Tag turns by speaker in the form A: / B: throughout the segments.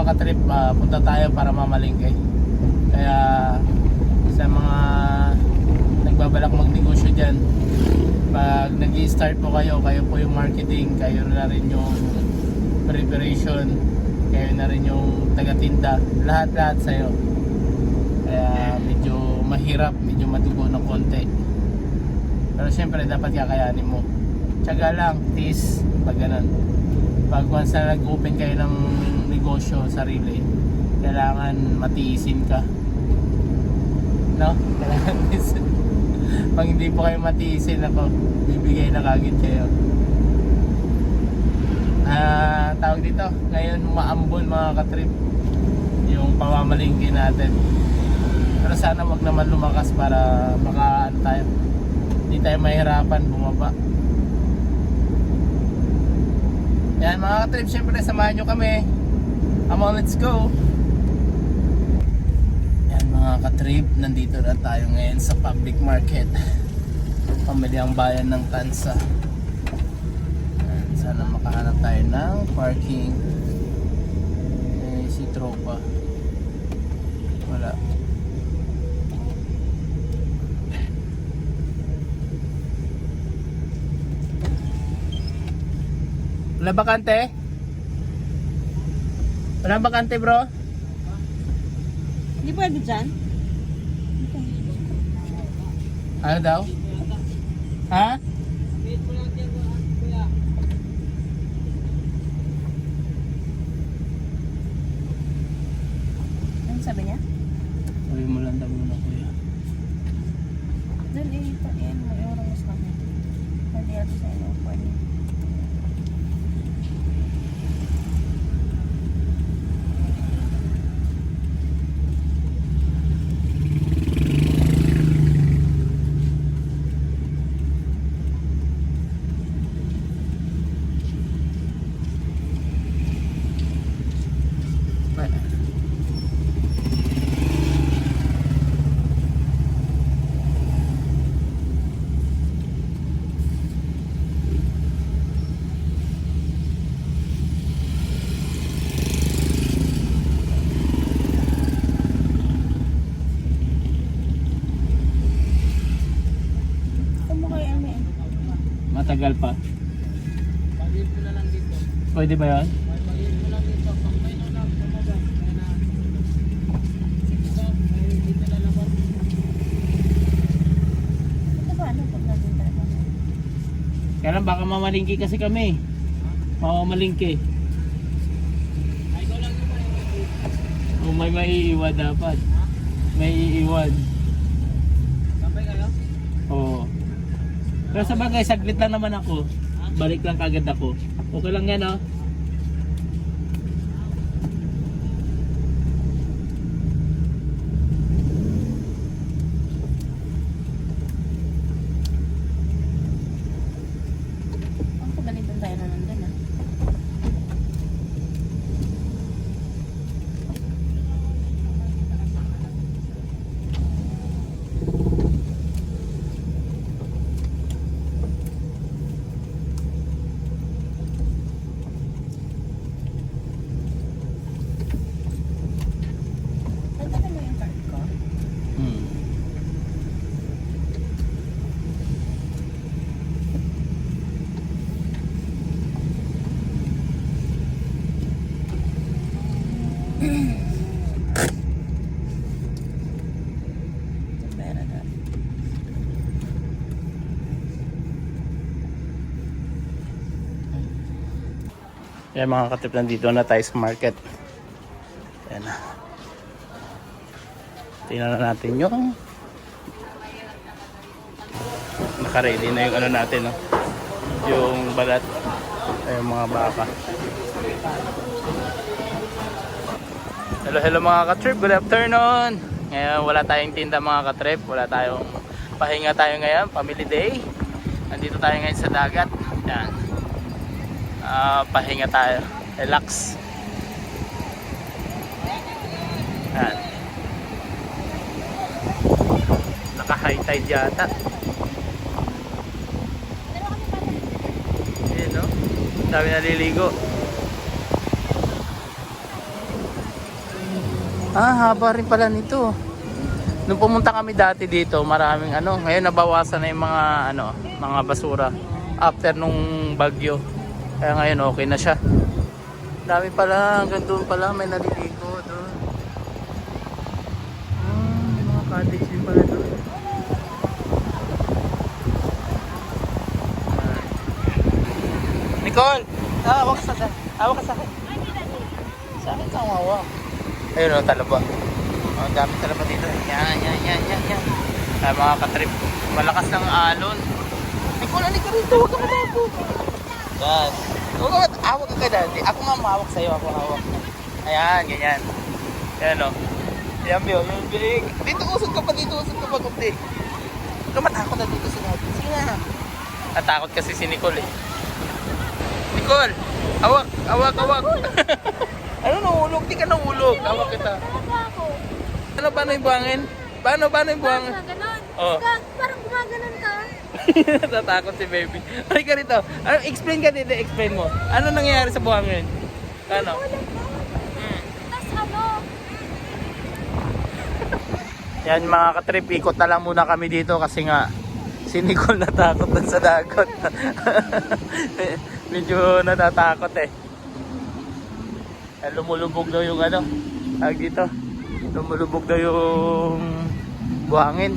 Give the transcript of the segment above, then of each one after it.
A: katrip, punta tayo para mamalingke. Kaya sa mga nagbabalak magnegosyo dyan, pag nag-i-start po kayo, kayo po yung marketing, kayo na rin yung preparation, kayo na rin yung taga-tinda, lahat sa'yo. Kaya medyo mahirap, medyo madugo ng konti. Pero syempre dapat kakayanin mo. Tiyaga lang, tiis, pag ganun. Pag once na nag-open kayo ng negosyo, sarili, kailangan matiisin ka. No? Kailangan tiisin. Pag hindi po kayo matiisin, ako, bibigay na kagad kayo. Tawag dito, ngayon maambon mga katrip yung pamamalingki natin. Pero sana wag naman lumakas para makaano tayo, hindi tayo mahirapan bumaba. Yan mga katrip, syempre samahan nyo kami. Come on, let's go. Yan mga katrip, nandito na tayo ngayon sa public market, pamilyang bayan ng Tansa. Yan, sana makahanap tayo ng parking. Si tropa wala. Wala bakante? Wala bakante bro?
B: Hindi pwede dyan?
A: Ano daw? Ha?
B: Ano sabi niya?
A: Sabi mo lang daw muna kuya.
B: Doon eh, may oras namin. Pwede ato sa inyo, pwede.
A: Matagal pa.
C: Pag-hit mo na lang dito.
A: Pwede ba yan?
C: Pag-hit mo lang dito. Pag-may na lang. Pumaba. Kaya na. Dito. May dito na labas.
B: Ito ba? Ano pag natin tayo?
A: Kaya lang baka mamalingki kasi kami. Mamamalingki.
C: Ay, ikaw lang yung may
A: O may maiiwan dapat. May iiwan.
C: Sabay kayo?
A: Oo. Pero sa bagay, saglit lang naman ako. Balik lang kagad ako. Okay lang yan, oh.
B: Ang pagalitan tayo na nandun ah. Nagtagal mo yung card ko?
A: Hmm.
B: Ito pera na.
A: Kaya mga katip, nandito na tayo sa market. Ayan na. Tingnan na natin yung naka-ready na yung ano natin, no? Yung balat ay yung mga baka. Hello mga katrip, good afternoon. Ngayon wala tayong tinda mga katrip, wala tayong pahinga tayo ngayon, family day. Nandito tayo ngayon sa dagat. Yan. Pahinga tayo, relax. Yan. Naka high tide yata. Ayan, no? Dami naliligo. Ah, haba rin pala nito. Nung pumunta kami dati dito, maraming ano, ngayon nabawasan na yung mga ano, mga basura after nung bagyo. Kaya ngayon okay na siya. Dami pala, hanggang doon pala may naliligo doon. May mga cottage din pala doon. Nicole! Hawak sa akin. Sa akin ka hawak. Ayun o, talaba. Ang dami talaba dito. Yan. Ay, mga katrip. Malakas ng alon. Nicole, ka rito. Huwag ka matako. Yan. Huwag ka matako. Hawak ka dati. Ako nga mahawak sa'yo. Ako hawak. Ayan, ganyan. Yan o. Yan, Bio. Dito usod ka pa. Kunti. Huwag ka matakot na dito sa dati. Sige na. Natakot kasi si Nicole eh. Nicole! Hawak! Ano nahulog? Di ka nahulog. Hawak kita. Paano yung buhangin? Paano yung buhangin?
B: Ganon.
A: Oh.
B: Parang gumaganon ka.
A: Natatakot si baby. Ay ka rito. Ano, explain ka dito. Explain mo. Ano nangyayari sa buhangin? Ano?
B: Tapos ano?
A: Yan mga katrip. Ikot na lang muna kami dito kasi nga si Nicole natakot na sa dagat. Medyo natatakot eh. Lumulubog daw yung ano. Tawag dito. Lumulubog daw yung buhangin.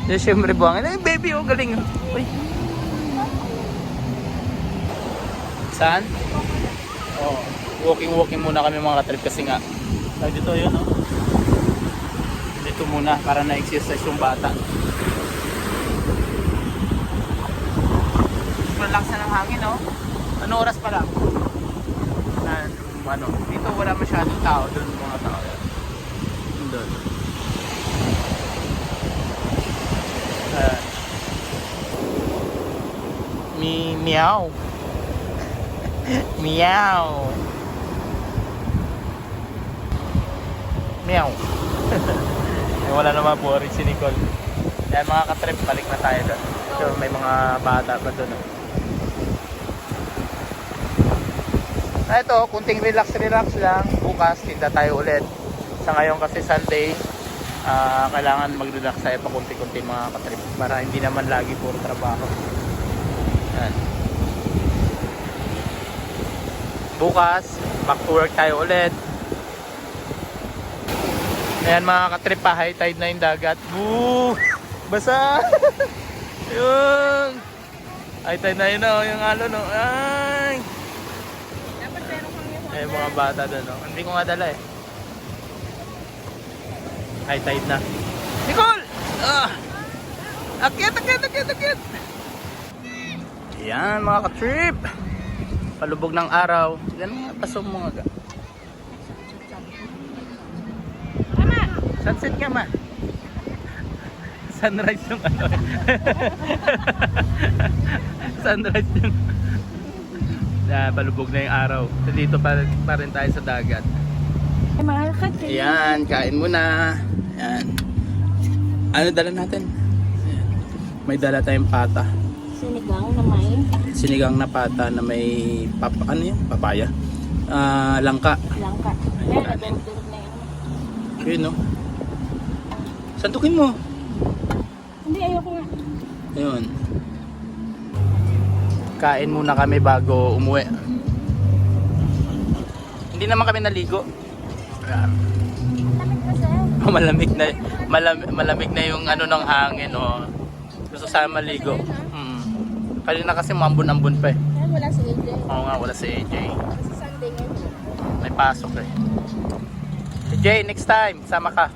A: Eh, syempre buhangin. Ay, baby, oh, galing. Uy. Saan? Oh, walking muna kami mga katrip kasi nga. Tawag dito, yun, oh. Dito muna para na-exercise yung bata. Relax na ng hangin, oh. Ano oras pa lang? Ano, dito wala masyadong tao, doon mga tao. Doon. Meow. Meow. Meow. Wala naman po rin si Nicole. Yan mga katrip, balik na tayo doon. So, may mga bata pa doon. Oh. Ito, kunting relax lang. Bukas, tinda tayo ulit. Sa ngayon kasi Sunday, kailangan mag-relax tayo pa kunti-kunti mga katrip. Para hindi naman lagi puro trabaho. Yan. Bukas, back to work tayo ulit. Ayan mga katrip pa, high tide na yung dagat. Boo! Basa! Yung! High tide na yun o, yung alon o. Ay! Eh, mga bata doon, no? Hindi ko nga dala eh. High tide na. Nicole! Akyat! Yan, mga ka-trip. Palubog ng araw. Yan mga paso mo nga. Sunset nga ma. Sunrise yung ano. Sunrise yung... Yeah, palubog na yung araw. So, dito pa rin tayo sa dagat.
B: Mahal ka,
A: Ayan, kain muna. Ayan. Ano dala natin? Ayan. May dala tayong pata.
B: Sinigang na may.
A: Sinigang na pata na may ano yun? Papaya. Langka.
B: Langka.
A: Ayun,
B: Ayan,
A: kanin.
B: durog na yun.
A: Yun, no? Sandukin mo.
B: Hindi, ayoko nga.
A: Ayun. Kain muna kami bago umuwi. Hindi naman kami naligo. Ayan.
B: Lamig kasi.
A: Malamig na yung ano ng hangin, oh. Gusto sana maligo. Kanina kasi mambun-ambun pa eh.
B: Ayan, wala si AJ.
A: Oo nga, wala si AJ.
B: Kasi Sunday ngayon.
A: May pasok eh. AJ, next time, sama ka.